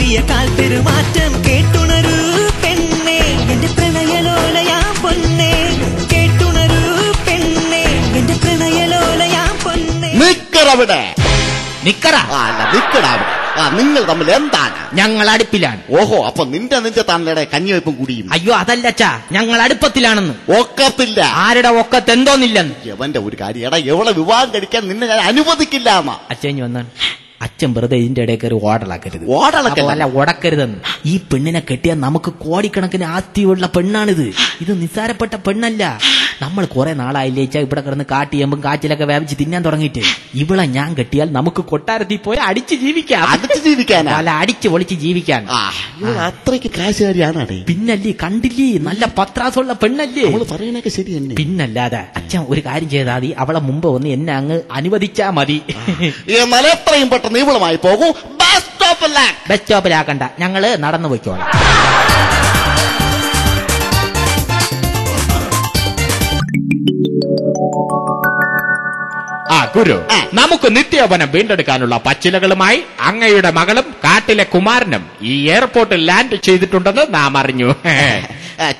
പുതിയ കാൽപ്പെരുമാറ്റം കേട്ടുണരൂ പെണ്ണേ എന്റെ പ്രണയലോലയാ പൊന്നേ കേട്ടുണരൂ പെണ്ണേ എന്റെ പ്രണയലോലയാ പൊന്നേ. നിക്കറവിടെ നിക്കറാ നിങ്ങൾ തമ്മിൽ എന്താണ്? ഞങ്ങൾ അടുപ്പിലാണ്. ഓഹോ, അപ്പൊ നിന്റെ തന്നയുടെ കഞ്ഞിവയ്പും കൂടിയും. അയ്യോ അതല്ലച്ചാ, ഞങ്ങൾ അടുപ്പത്തിലാണെന്ന്. ഒക്കത്തില്ല. ആരുടെ ഒക്കത്ത് എന്തോന്നില്ലെന്ന്. എവന്റെ ഒരു കാര്യം, എടാ എവളെ വിവാഹം കഴിക്കാൻ നിന്നെ ഞാൻ അനുവദിക്കില്ല എന്നാ. അച്ഛൻ വന്നാണ്. അച്ഛൻ വെറുതെ ഇതിന്റെ ഇടയിൽ കയറി ഓടലാക്കരുത്. ഓടലക്കല്ല, ഓടക്കരുതെന്ന്. ഈ പെണ്ണിനെ കെട്ടിയാൽ നമുക്ക് കോടിക്കണക്കിന് ആസ്തിയുള്ള പെണ്ണാണിത്. ഇത് നിസ്സാരപ്പെട്ട പെണ്ണല്ല. നമ്മൾ കുറെ നാളായില്ലേച്ചാ ഇവിടെ കിടന്ന് കാട്ടിയമ്പും കാച്ചിലൊക്കെ വ്യാപിച്ച് തിന്നാൻ തുടങ്ങിയിട്ട്. ഇവളെ ഞാൻ കെട്ടിയാൽ നമുക്ക് കൊട്ടാരത്തിൽ പോയി അടിച്ച് ജീവിക്കാം. അല്ല, അടിച്ച് പൊളിച്ച് ജീവിക്കാൻ. അത്രയ്ക്ക് കാശുകാരിയാണേ. പിന്നല്ലേ, കണ്ടില്ലേ, നല്ല പത്രാസുള്ള പെണ്ണല്ലേ. പറയണൊക്കെ ശരി തന്നെ. പിന്നല്ലാതെ അച്ഛൻ ഒരു കാര്യം ചെയ്താൽ മതി, അവളെ മുമ്പ് ഒന്ന് എന്നെ അങ്ങ് അനുവദിച്ചാ മതി. എത്രയും പെട്ടെന്ന് ഇവളുമായി പോകൂ. ബസ് സ്റ്റോപ്പിലാക്കണ്ട, ഞങ്ങള് നടന്നു പോയിക്കോളാം. ഗുരു, നമുക്ക് നിത്യോപനം വീണ്ടെടുക്കാനുള്ള പച്ചിലകളുമായി അങ്ങയുടെ മകളും കാട്ടിലെ കുമാരനും ഈ എയർപോർട്ടിൽ ലാൻഡ് ചെയ്തിട്ടുണ്ടെന്ന് നാം അറിഞ്ഞു.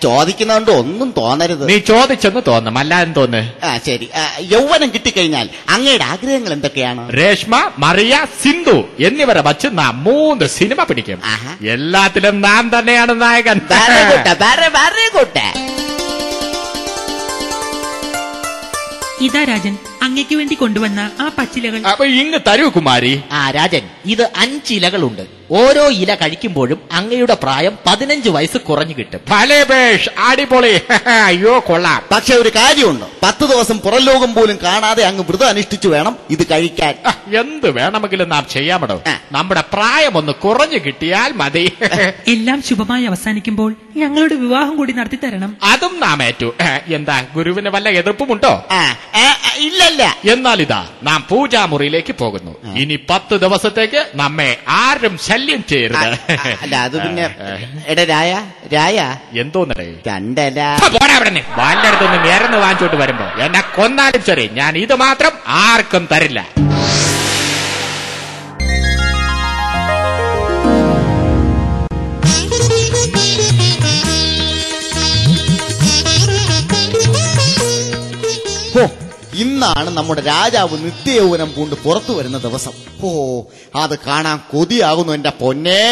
ചോദിക്കുന്നതുകൊണ്ട് ഒന്നും തോന്നരുത്. നീ ചോദിച്ചെന്ന് തോന്നും, അല്ലാതെ തോന്ന്. ശരി, യൗവനം കിട്ടിക്കഴിഞ്ഞാൽ അങ്ങയുടെ ആഗ്രഹങ്ങൾ എന്തൊക്കെയാണ്? രേഷ്മ, മറിയ, സിന്ധു എന്നിവരെ വച്ച് നാം 3 സിനിമ പിടിക്കും. എല്ലാത്തിലും നാം തന്നെയാണ് നായകൻ. ഇതാ രാജൻ, അങ്ങയ്ക്ക് വേണ്ടി കൊണ്ടുവന്ന ആ പച്ചിലകൾ. അപ്പൊ ഇങ്ങ് തരൂ കുമാരി. രാജൻ, ഇത് 5 ഇലകളുണ്ട്. ഓരോ ഇല കഴിക്കുമ്പോഴും അങ്ങയുടെ പ്രായം 15 വയസ്സ് കുറഞ്ഞു കിട്ടും. ഫലേബേഷ്, അടിപൊളി. അയ്യോ കൊള്ളാം. പക്ഷെ ഒരു കാര്യമുണ്ട്, 10 ദിവസം പുറം ലോകം പോലും കാണാതെ അങ്ങ് വ്രതം അനുഷ്ഠിച്ചു വേണം ഇത് കഴിക്കാൻ. എന്ത് വേണമെങ്കിലും നാം ചെയ്യാമടോ. നമ്മുടെ പ്രായം ഒന്ന് കുറഞ്ഞു കിട്ടിയാൽ മതി. എല്ലാം ശുഭമായി അവസാനിക്കുമ്പോൾ ഞങ്ങളുടെ വിവാഹം കൂടി നടത്തി തരണം. അതും നാം ഏറ്റു. എന്താ ഗുരുവിന് വല്ല എതിർപ്പുമുണ്ടോ? ഇല്ലല്ല. എന്നാൽ ഇതാ, നാം പൂജാമുറിയിലേക്ക് പോകുന്നു. ഇനി 10 ദിവസത്തേക്ക് നമ്മെ ആരും ശല്യം ചെയ്യരുത്. അല്ല, അത് പിന്നെ രായ എന്തോന്നടേ 2 ഇല. വല്ലയിടത്തൊന്ന് നേരന്ന് വാങ്ങിച്ചോട്ട് വരുമ്പോ എന്നെ കൊന്നാലും ശരി, ഞാൻ ഇത് മാത്രം ആർക്കും തരില്ല. ഇന്നാണ് നമ്മുടെ രാജാവ് നിത്യയൗവനം പൂണ്ട് പുറത്തു വരുന്ന ദിവസം. അത് കാണാൻ കൊതിയാകുന്നു എന്റെ പൊന്നേ.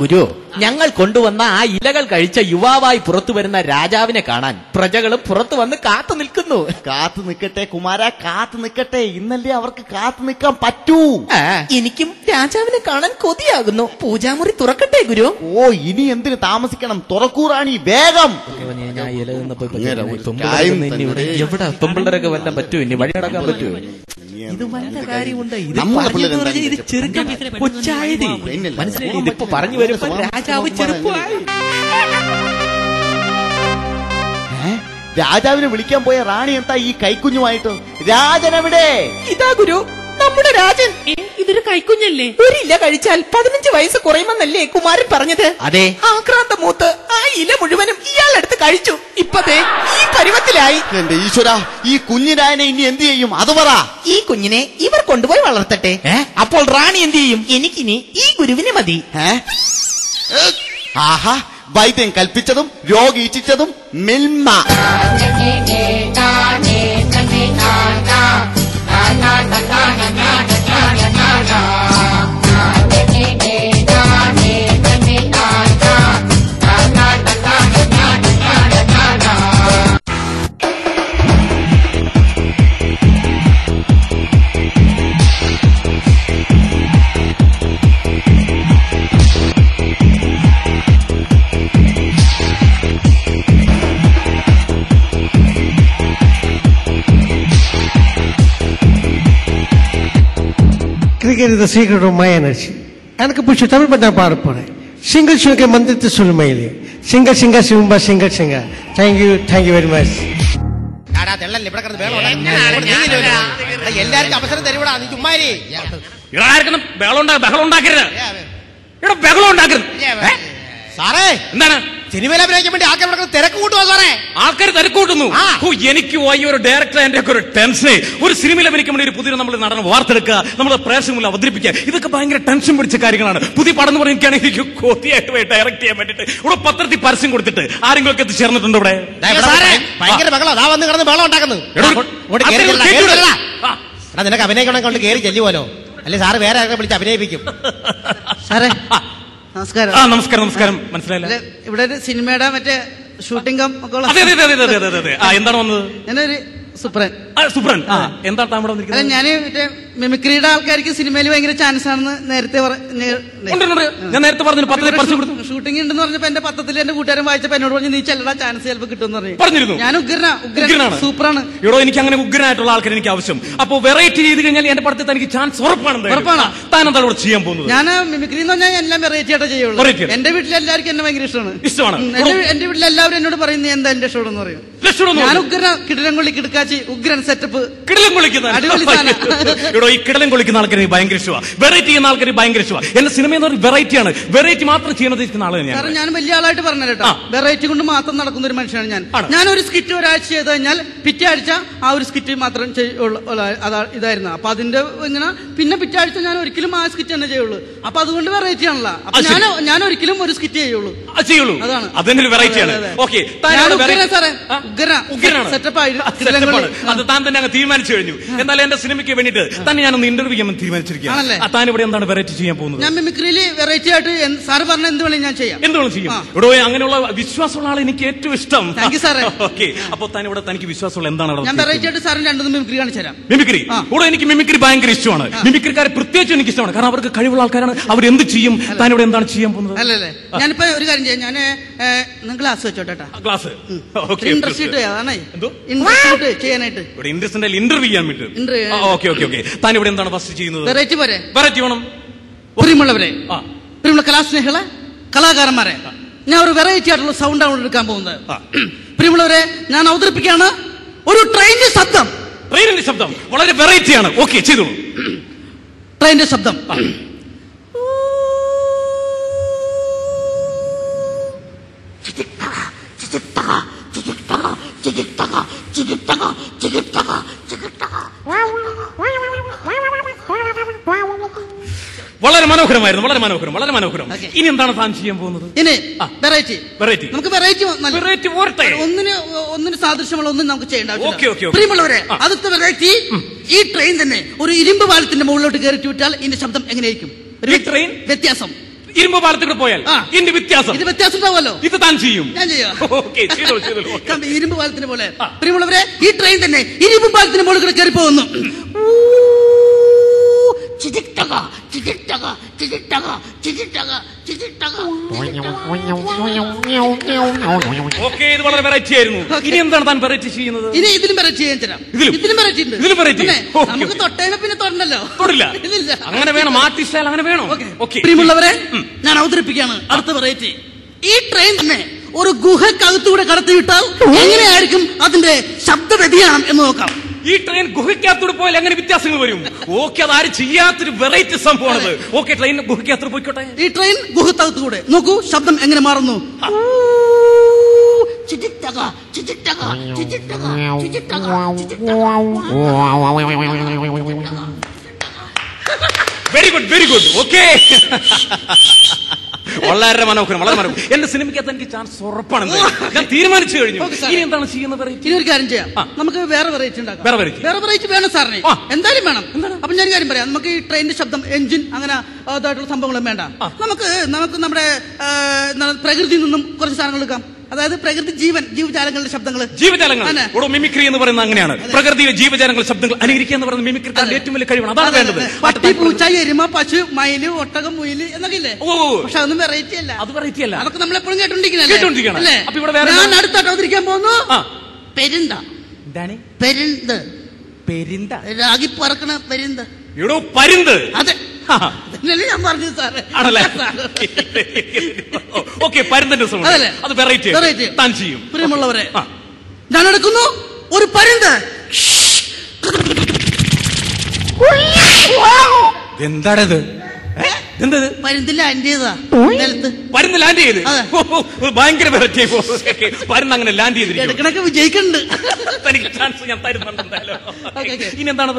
ഗുരു, ഞങ്ങൾ കൊണ്ടുവന്ന ആ ഇലകൾ കഴിച്ച യുവാവായി പുറത്തു വരുന്ന രാജാവിനെ കാണാൻ പ്രജകളും പുറത്തു വന്ന് കാത്തു നിൽക്കുന്നു. കാത്തു നിൽക്കട്ടെ കുമാര, കാത്തു നിൽക്കട്ടെ. ഇന്നല്ലേ അവർക്ക് കാത്തു നിൽക്കാൻ പറ്റൂ. എനിക്കും രാജാവിനെ കാണാൻ കൊതിയാകുന്നു. പൂജാമുറി തുറക്കട്ടെ ഗുരു. ഇനി എന്തിന് താമസിക്കണം, തുറക്കൂറാണി വേഗം. എവിടെ പെമ്പിള്ളരൊക്കെ വല്ല പറ്റൂ, ഇനി വഴിയടക്കാൻ പറ്റൂ. ഇത് വല്ല കാര്യമുണ്ട്. ഇത് ചെറുക്കം കൊച്ചായത് മനസ്സിലായി. ഇതിപ്പോ പറഞ്ഞു വരുമ്പോ രാജാവ് ചെറുപ്പമായി. രാജാവിനെ വിളിക്കാൻ പോയ റാണി എന്താ ഈ കൈക്കുഞ്ഞുമായിട്ട്? രാജനെവിടെ? ഇതാ ഗുരു, നമ്മുടെ രാജൻ. ഇതൊരു കൈക്കുഞ്ഞല്ലേ? ഒരു ഇല കഴിച്ചാൽ 15 വയസ്സ് കുറയുമെന്നല്ലേ കുമാരൻ പറഞ്ഞത്? അതെ. ആക്രാന്ത മൂത്ത് ആ ഇല മുഴുവനും ഇയാളെടുത്ത് കഴിച്ചു. ഇപ്പതേ ഈ പരുവത്തിലായി. എന്റെ ഈശ്വര, ഈ കുഞ്ഞിനായനെ ഇനി എന്ത് ചെയ്യും? അത് പറ. ഈ കുഞ്ഞിനെ ഇവർ കൊണ്ടുപോയി വളർത്തട്ടെ. അപ്പോൾ റാണി എന്ത് ചെയ്യും? എനിക്കിനി ഈ ഗുരുവിനെ മതി. ആഹാ, വൈദ്യം കൽപ്പിച്ചതും രോഗി ഇച്ഛിച്ചതും Milma. Cricket is the secret of my energy. எனக்கு பிடிச்ச தமிழ் படம் பாட போறேன். சிங்கிள் சிங்க மந்திரத்தை சொல்லும் மயிலே. சிங்கர் சிங்கர் சிவம்பா singer singer. Thank you very much. എല്ലാവർക്കും അവസരം തരുവിടാ, നീ ചുമ്മാരി. ബഹളം ഉണ്ടാക്കരുത്. സാറേ, എന്താണ്? സിനിമയിൽ അഭിനയിക്കാൻ വേണ്ടി ആൾക്കാർ തിരക്ക് കൂട്ടുവാ സാറേ. ആൾക്കാർ തിരക്ക് കൂട്ടുന്നു. എനിക്ക് ഈ ഒരു ഡയറക്ടർ എന്റെ ഒക്കെ ഒരു ടെൻഷനെ. ഒരു സിനിമയിൽ അഭിനയിക്കാൻ വേണ്ടി ഒരു പുതിയ നമ്മൾ നടനെ വാർത്തെടുക്കുക, നമ്മൾ പ്രേക്ഷക മുന്നിൽ അവതരിപ്പിക്കുക, ഇതൊക്കെ ഭയങ്കര ടെൻഷൻ പിടിച്ച കാര്യങ്ങളാണ്. പുതിയ പടം എന്ന് പറഞ്ഞാൽ എനിക്ക് കൊതിയായിട്ട് ഡയറക്ട് ചെയ്യാൻ വേണ്ടിട്ട് ഇവിടെ പത്രത്തിൽ പരസ്യം കൊടുത്തിട്ട് ആരെങ്കിലും ഒക്കെ എത്തിച്ചേർന്നിട്ടുണ്ടോ ഇവിടെ? ഭയങ്കര ബഹളം, അതാ വന്ന് കിടന്ന് ബഹളം ഉണ്ടാക്കുന്നു. നിനക്ക് അഭിനയിക്കണം കൊണ്ട് കയറി ചെല്ലുപോലോ, അല്ലെ സാറ് വേറെ ആരെ വിളിച്ച് അഭിനയിപ്പിക്കും. സാറേ നമസ്കാരം. നമസ്കാരം. നമസ്കാരം. മനസ്സിലായില്ല. ഇവിടെ ഒരു സിനിമയുടെ മറ്റേ ഷൂട്ടിംഗ് ഒക്കെ. എന്താണ് വന്നത്? ഞാനൊരു സുപ്രൻ. എന്താണ് താൻ ഇവിടെ വന്നിരിക്കുന്നത്? അല്ല, ഞാൻ മറ്റേ മിമിക്രിയുടെ ആൾക്കാർക്ക് സിനിമയിൽ ഭയങ്കര ചാൻസ് ആണെന്ന് നേരത്തെ ഞാൻ നേരത്തെ പറഞ്ഞു. ഷൂട്ടിംഗ് ഉണ്ടെന്ന് പറഞ്ഞപ്പോ എന്റെ പത്രത്തിൽ എന്റെ കൂട്ടുകാരൻ വായിച്ചപ്പോ എന്നോട് പറഞ്ഞു നീ ചെല്ലടാ ചാൻസ് ചിലപ്പോൾ കിട്ടുമെന്ന് പറഞ്ഞിരുന്നു. ഞാൻ ഉഗ്രനാണ്, സൂപ്പറാണ്. ഇവിടെ എനിക്ക് അങ്ങനെ ഉഗ്രനായിട്ടുള്ള ആൾക്കാർ എനിക്ക് ആവശ്യം. അപ്പൊ വെറൈറ്റി ചെയ്ത് കഴിഞ്ഞാൽ എന്റെ പടത്തിൽ തനിക്ക് ചാൻസ് ഉറപ്പാണ്. താൻ എന്താണ് ഇവിടെ ചെയ്യാൻ പോകുന്നത്? ഞാൻ മിമിക്രി എന്ന് പറഞ്ഞാൽ എല്ലാം വെറൈറ്റി ആയിട്ടേ ചെയ്യുള്ളൂ. എന്റെ വീട്ടിലെല്ലാവർക്കും എന്നെ ഭയങ്കര ഇഷ്ടമാണ്. എന്റെ വീട്ടിലെല്ലാവരും എന്നോട് പറയും നീ എന്താ എന്റെ ഷോടെന്ന് പറയും. ഞാൻ ഉഗ്രന കിടിലംകൊള്ളി കിടക്കാച്ചി ഉഗ്രൻ സെറ്റപ്പ് കിടലം കൊള്ളിക്കുന്ന ഈ കിടലം കൊള്ളിക്കുന്ന ആൾക്കാർ ഭയങ്കര ഇഷ്ടമാണ്. വെറൈറ്റി ചെയ്യുന്ന ആൾക്കാർ ഭയങ്കര ഇഷ്ടമാണ്. എന്റെ സിനിമ എന്ന് പറഞ്ഞാൽ വെറൈറ്റിയാണ്. വെറൈറ്റി മാത്രം ചെയ്യുന്ന ആളെ ഞാൻ വലിയ ആളായിട്ട് പറഞ്ഞു കേട്ടോ. വെറൈറ്റി കൊണ്ട് മാത്രം നടക്കുന്ന ഒരു മനുഷ്യനാണ് ഞാൻ. ഞാനൊരു സ്കിറ്റ് ഒരാഴ്ച ചെയ്ത് കഴിഞ്ഞാൽ പിറ്റേ ആഴ്ച ആ ഒരു സ്കിറ്റ് മാത്രം ഇതായിരുന്നു. അപ്പൊ അതിന്റെ ഇങ്ങനെ പിന്നെ പിറ്റേ ആഴ്ച ഞാൻ ഒരിക്കലും ആ സ്കിറ്റ് തന്നെ ചെയ്യുള്ളൂ. അപ്പൊ അതുകൊണ്ട് വെറൈറ്റി ആണല്ലോ. ഞാൻ ഒരിക്കലും ഒരു സ്കിറ്റ് ചെയ്യുള്ളൂ. അതാണ് അതൊരു വെറൈറ്റിയാണ്. അത് താൻ തന്നെ അങ്ങ് തീരുമാനിച്ചു കഴിഞ്ഞു. എന്നാലും എന്റെ സിനിമയ്ക്ക് വേണ്ടിയിട്ട് തന്നെ ഞാനൊന്ന് ഇന്റർവ്യൂ ചെയ്യാൻ തീരുമാനിച്ചിരിക്കുകയാണ്. താൻ ഇവിടെ എന്താണ് വെറൈറ്റി ചെയ്യാൻ പോകുന്നത്? ഞാൻ മിമിക്രിയിൽ വെറൈറ്റി ആയിട്ട് സാറ് പറഞ്ഞ എന്ത് വേണമെങ്കിലും ഞാൻ ചെയ്യാം. എന്തുവേണം ചെയ്യും. ഇവിടെ അങ്ങനെയുള്ള വിശ്വാസമുള്ള ആൾ എനിക്ക് ഏറ്റവും ഇഷ്ടം. സാറേ. ഓക്കെ, അപ്പൊ താൻ ഇവിടെ തനിക്ക് വിശ്വാസമുള്ള എന്താണ്? ഞാൻ വെറൈറ്റി ആയിട്ട് സാറിന് രണ്ടു മിമിക്രി കാണിച്ചു തരാം. മിമിക്രി ഇവിടെ എനിക്ക് മിമിക്രി ഭയങ്കര ഇഷ്ടമാണ്. മിമിക്രിക്കാരെ പ്രത്യേകിച്ച് എനിക്ക് ഇഷ്ടമാണ്. കാരണം അവർക്ക് കഴിവുള്ള ആൾക്കാരാണ്. അവർ എന്ത് ചെയ്യും? താൻ ഇവിടെ എന്താണ് ചെയ്യാൻ പോകുന്നത്? അല്ലല്ലേ, ഞാനിപ്പോ ഒരു കാര്യം ചെയ്യാം. ഞാൻ ക്ലാസ് വെച്ചോട്ടെ. ക്ലാസ് ഇൻട്രസ്റ്റ് അതാണ് ഇൻട്രസ്റ്റ് ചെയ്യാനായിട്ട് ഇന്റർവ്യൂ ചെയ്യാൻ പറ്റും. താൻ ഇവിടെ എന്താണ് ഫസ്റ്റ് ചെയ്യുന്നത്? വെറൈറ്റി പോരെ? വെറൈറ്റി വേണം. പ്രിയമുള്ളവരെ, പ്രിയമുള്ള കലാസ്നേഹികളെ, കലാകാരന്മാരെ, ഞാൻ ഒരു വെറൈറ്റി ആയിട്ടുള്ള സൗണ്ടാണ് എടുക്കാൻ പോകുന്നത്. പ്രിയമുള്ളവരെ, ഞാൻ അവതരിപ്പിക്കുകയാണ് ഒരു ട്രെയിനിന്റെ ശബ്ദം. ട്രെയിനിന്റെ ശബ്ദം വളരെ വെറൈറ്റിയാണ്. ഓക്കെ, ചെയ്തോളൂ. ട്രെയിനിന്റെ ശബ്ദം. വളരെ മനോഹരമായിരുന്നു. വളരെ മനോഹരം, വളരെ മനോഹരം. ഇനി എന്താണ് താൻ ചെയ്യാൻ പോകുന്നത്? ഇനി വെറൈറ്റി. നമുക്ക് വെറൈറ്റി ഒന്നിന് സാദൃശ്യമുള്ള ഒന്നും നമുക്ക് ചെയ്യേണ്ട. പ്രിയമുള്ളവരെ, അടുത്ത വെറൈറ്റി ഈ ട്രെയിൻ തന്നെ ഒരു ഇരുമ്പ് പാലത്തിന്റെ മുകളിലോട്ട് കയറിട്ട് വിട്ടാൽ ഇതിന്റെ ശബ്ദം എങ്ങനെയായിരിക്കും? ട്രെയിൻ വ്യത്യാസം. ഇരുമ്പ് പാലത്തിൽ പോയാൽ ഇതിന്റെ വ്യത്യാസം ഉണ്ടാവുമല്ലോ. ഇത് താൻ ചെയ്യും. ഞാൻ ചെയ്യാം. ഇരുമ്പ് പാലത്തിന് പോലെ. പ്രിയമുള്ളവരെ, ഈ ട്രെയിൻ തന്നെ ഇരുമ്പ് പാലത്തിന് മുകളിൽ കയറി പോകുന്നു. ഇത് വളരെ വെറൈറ്റി ആയിരുന്നു. ഇനി എന്താണ് താൻ വെറൈറ്റി ചെയ്യുന്നത്? ഇനി ഇതിലും വെറൈറ്റി ചെയ്യാൻ തരാം. ഇതിലും വെറൈറ്റി ഉണ്ട്. നമുക്ക് തൊട്ടേനെ പിന്നെ തൊടണ്ടല്ലോ. തൊടില്ല. അങ്ങനെ വേണം. ആർട്ടിസ്റ്റ് അങ്ങനെ വേണം. പ്രിയമുള്ളവരെ, ഞാൻ അവതരിപ്പിക്കുകയാണ് അടുത്ത വെറൈറ്റി. ഈ ട്രെയിൻ തന്നെ ഒരു ഗുഹക്കകത്തൂടെ കടത്തിവിട്ടാൽ എങ്ങനെയായിരിക്കും അതിന്റെ ശബ്ദ വ്യതിയാനം എന്ന് നോക്കാം. ഈ ട്രെയിൻ ഗുഹയ്ക്കകത്തൂടെ പോയാൽ എങ്ങനെ വ്യത്യാസങ്ങൾ വരും? ഓക്കെ, അതാരും ചെയ്യാത്തൊരു വെറൈറ്റി സംഭവമാണത്. ഓക്കെ, ട്രെയിൻ ഗുഹയ്ക്കകത്ത് പോയിക്കോട്ടെ. ഈ ട്രെയിൻ ഗുഹക്കകത്തൂടെ നോക്കൂ, ശബ്ദം എങ്ങനെ മാറുന്നു. Very good, very good. Okay, വളരെ മനോഹരം, വളരെ മനോഹരം. എന്റെ സിനിമയ്ക്കകത്ത് എനിക്ക് ചാൻസ് ഉറപ്പാണ്. ഞാൻ തീരുമാനിച്ചു കഴിഞ്ഞു. ഇനി എന്താണ് ചെയ്യുന്നത്? ഇനി ഒരു കാര്യം ചെയ്യാം. നമുക്ക് വേറെ വെറൈറ്റി ഉണ്ടാക്കാം. വേറെ വെറൈറ്റി വേണം സാറിന്, എന്തായാലും വേണം. അപ്പൊ ഞാൻ കാര്യം പറയാം. നമുക്ക് ഈ ട്രെയിനിന്റെ ശബ്ദം, എഞ്ചിൻ, അങ്ങനെ അതായിട്ടുള്ള സംഭവങ്ങളും വേണ്ട. നമുക്ക് നമ്മുടെ പ്രകൃതിയിൽ നിന്നും കുറച്ച് സാധനങ്ങൾ എടുക്കാം. അതായത് പ്രകൃതി, ജീവജാലങ്ങളുടെ ശബ്ദങ്ങൾ. ജീവജാലങ്ങൾ മിമിക്രി എന്ന് പറയുന്നത് അങ്ങനെയാണ്. പ്രകൃതിയിലെ ജീവജാലങ്ങളുടെ ശബ്ദങ്ങൾ അനുകരിക്കുക എന്ന് പറയുന്നത് മിമിക്രിക്കാരുടെ ഏറ്റവും വലിയ കഴിവാണ്. അതാണ് വേണ്ടത്. പട്ടി, പൂച്ച, എരുമ, പശു, മയില്, ഒട്ടകം, മുയില് എന്നൊക്കെ ഇല്ലേ. പക്ഷെ അതൊന്നും വെറൈറ്റി അല്ല. അത് വെറൈറ്റി അല്ല. അതൊക്കെ നമ്മളെപ്പോഴും കേട്ടോണ്ടിരിക്കണല്ലേ. അപ്പൊ ഇവിടെ വേറെ ഞാൻ അടുത്തായിട്ട് അവതരിക്കാൻ പോകുന്നു പെരിന്ത. പെരിന്ത്. പെരിന്ത രാഗി പറക്കണ പെരിന്ത്. ഇവിടെ പരുന്ത്. അതെ, ഞാൻ പറഞ്ഞു സാറേ. ആണല്ലേ? ഓക്കെ, പരുന്തിന്റെ സൗണ്ട്. അത് വെറൈറ്റി താൻ ചെയ്യും. പ്രിയമുള്ളവരെ, ഞാൻ എടുക്കുന്നു ഒരു പരുന്ത്. എന്താണത്? എന്തത്? പരുന്ത് ലാൻഡ് ചെയ്താ നിലത്ത്. പരുന്ന് ലാൻഡ് ചെയ്ത്? ഭയങ്കര വെറൈറ്റി. പരുന്ന് അങ്ങനെ ലാൻഡ് ചെയ്തിരിക്കും. ഇടക്കിടക്ക് വിജയിക്കുന്നുണ്ട്. തനിക്ക് ചാൻസ് ഞാൻ തരുന്നുണ്ട് എന്തായാലും. ഇനി എന്താണ്?